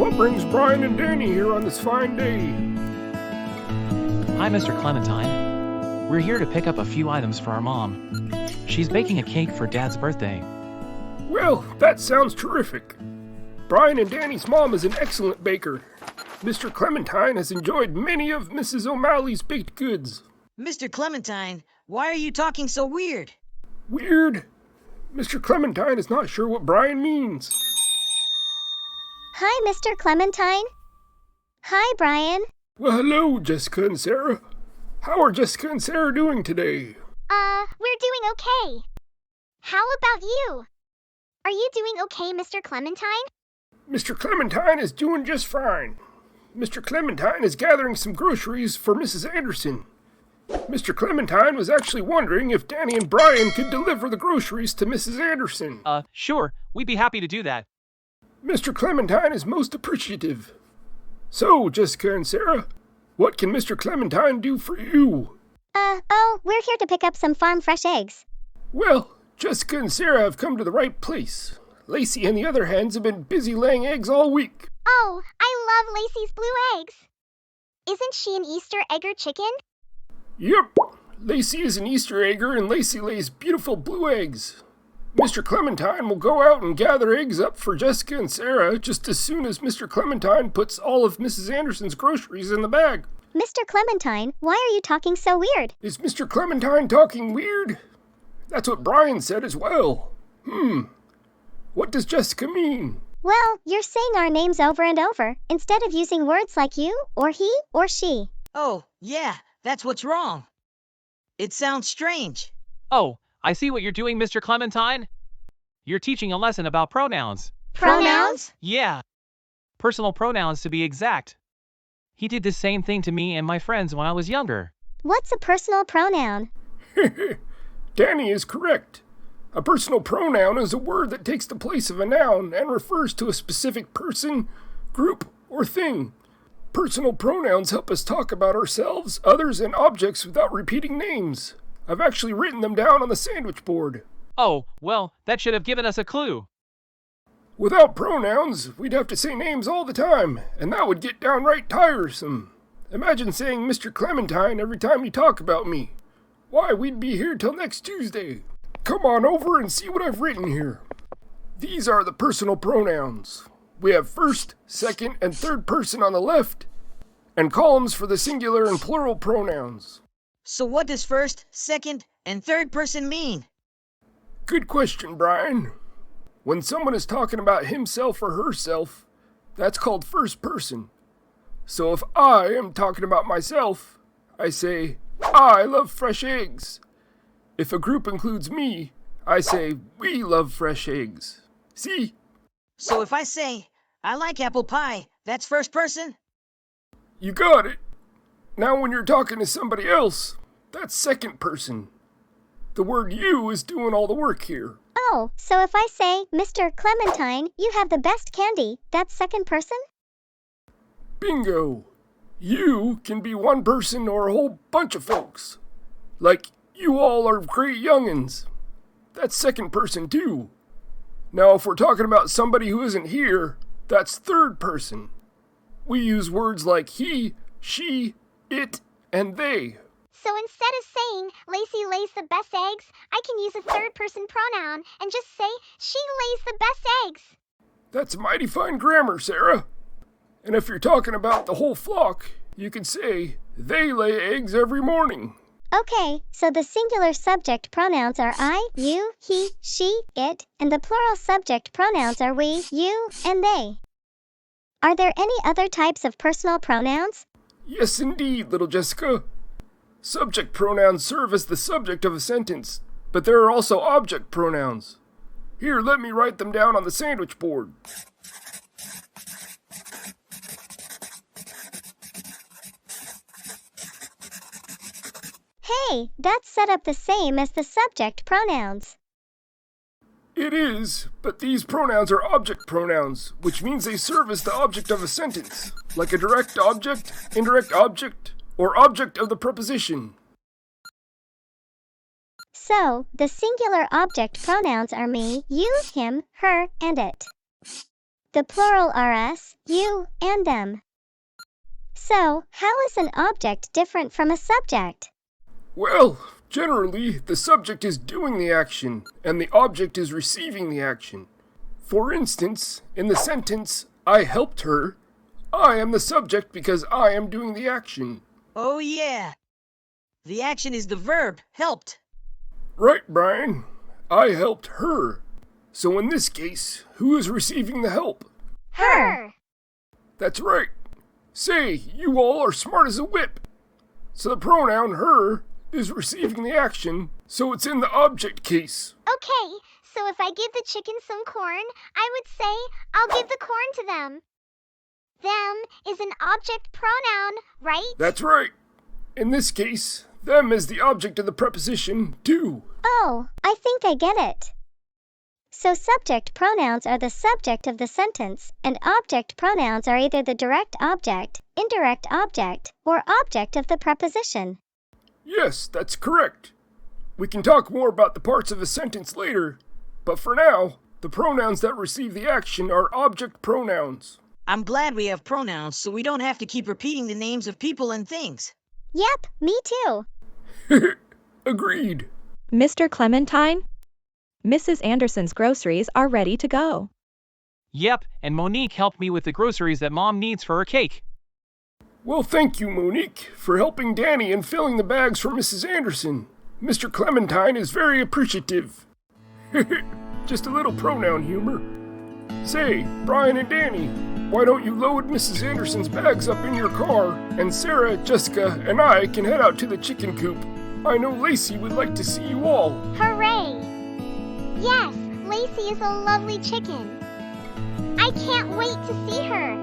What brings Brian and Danny here on this fine day? Hi, Mr. Clementine. We're here to pick up a few items for our mom. She's baking a cake for Dad's birthday. Well, that sounds terrific. Brian and Danny's mom is an excellent baker. Mr. Clementine has enjoyed many of Mrs. O'Malley's baked goods. Mr. Clementine, why are you talking so weird? Weird? Mr. Clementine is not sure what Brian means. Hi, Mr. Clementine. Hi, Brian. Well, hello, Jessica and Sarah. How are Jessica and Sarah doing today? We're doing okay. How about you? Are you doing okay, Mr. Clementine? Mr. Clementine is doing just fine. Mr. Clementine is gathering some groceries for Mrs. Anderson. Mr. Clementine was actually wondering if Danny and Brian could deliver the groceries to Mrs. Anderson. Sure. We'd be happy to do that. Mr. Clementine is most appreciative. So, Jessica and Sarah, what can Mr. Clementine do for you? We're here to pick up some farm fresh eggs. Well, Jessica and Sarah have come to the right place. Lacey and the other hens have been busy laying eggs all week. Oh, I love Lacey's blue eggs. Isn't she an Easter egger chicken? Yep, Lacey is an Easter egger and Lacey lays beautiful blue eggs. Mr. Clementine will go out and gather eggs up for Jessica and Sarah just as soon as Mr. Clementine puts all of Mrs. Anderson's groceries in the bag. Mr. Clementine, why are you talking so weird? Is Mr. Clementine talking weird? That's what Brian said as well. What does Jessica mean? Well, you're saying our names over and over, instead of using words like you, or he, or she. Oh, yeah, that's what's wrong. It sounds strange. Oh, I see what you're doing, Mr. Clementine. You're teaching a lesson about pronouns. Pronouns? Yeah. Personal pronouns to be exact. He did the same thing to me and my friends when I was younger. What's a personal pronoun? Danny is correct. A personal pronoun is a word that takes the place of a noun and refers to a specific person, group, or thing. Personal pronouns help us talk about ourselves, others, and objects without repeating names. I've actually written them down on the sandwich board. Oh, well, that should have given us a clue. Without pronouns, we'd have to say names all the time, and that would get downright tiresome. Imagine saying Mr. Clementine every time you talk about me. Why, we'd be here till next Tuesday. Come on over and see what I've written here. These are the personal pronouns. We have first, second, and third person on the left, and columns for the singular and plural pronouns. So what does first, second, and third person mean? Good question, Brian. When someone is talking about himself or herself, that's called first person. So if I am talking about myself, I say, I love fresh eggs. If a group includes me, I say, we love fresh eggs. See? So if I say, I like apple pie, that's first person? You got it. Now when you're talking to somebody else, that's second person. The word you is doing all the work here. Oh, so if I say, Mr. Clementine, you have the best candy, that's second person? Bingo. You can be one person or a whole bunch of folks. Like, you all are great young'uns. That's second person too. Now if we're talking about somebody who isn't here, that's third person. We use words like he, she, it, and they. So instead of saying, Lacey lays the best eggs, I can use a third person pronoun and just say, she lays the best eggs. That's mighty fine grammar, Sarah. And if you're talking about the whole flock, you can say, they lay eggs every morning. Okay, so the singular subject pronouns are I, you, he, she, it, and the plural subject pronouns are we, you, and they. Are there any other types of personal pronouns? Yes, indeed, little Jessica. Subject pronouns serve as the subject of a sentence, but there are also object pronouns. Here, let me write them down on the sandwich board. Hey, that's set up the same as the subject pronouns. It is, but these pronouns are object pronouns, which means they serve as the object of a sentence, like a direct object, indirect object, or object of the preposition. So, the singular object pronouns are me, you, him, her, and it. The plural are us, you, and them. So, how is an object different from a subject? Well, generally, the subject is doing the action, and the object is receiving the action. For instance, in the sentence, I helped her, I am the subject because I am doing the action. Oh, yeah. The action is the verb, helped. Right, Brian. I helped her. So in this case, who is receiving the help? Her. That's right. Say, you all are smart as a whip. So the pronoun her is receiving the action, so it's in the object case. Okay, so if I give the chicken some corn, I would say, I'll give the corn to them. Them is an object pronoun, right? That's right. In this case, them is the object of the preposition do. Oh, I think I get it. So subject pronouns are the subject of the sentence, and object pronouns are either the direct object, indirect object, or object of the preposition. Yes, that's correct. We can talk more about the parts of a sentence later, but for now, the pronouns that receive the action are object pronouns. I'm glad we have pronouns so we don't have to keep repeating the names of people and things. Yep, me too. Agreed. Mr. Clementine? Mrs. Anderson's groceries are ready to go. Yep, and Monique helped me with the groceries that Mom needs for her cake. Well, thank you, Monique, for helping Danny and filling the bags for Mrs. Anderson. Mr. Clementine is very appreciative. Just a little pronoun humor. Say, Brian and Danny, why don't you load Mrs. Anderson's bags up in your car, and Sarah, Jessica, and I can head out to the chicken coop. I know Lacey would like to see you all. Hooray! Yes, Lacey is a lovely chicken. I can't wait to see her.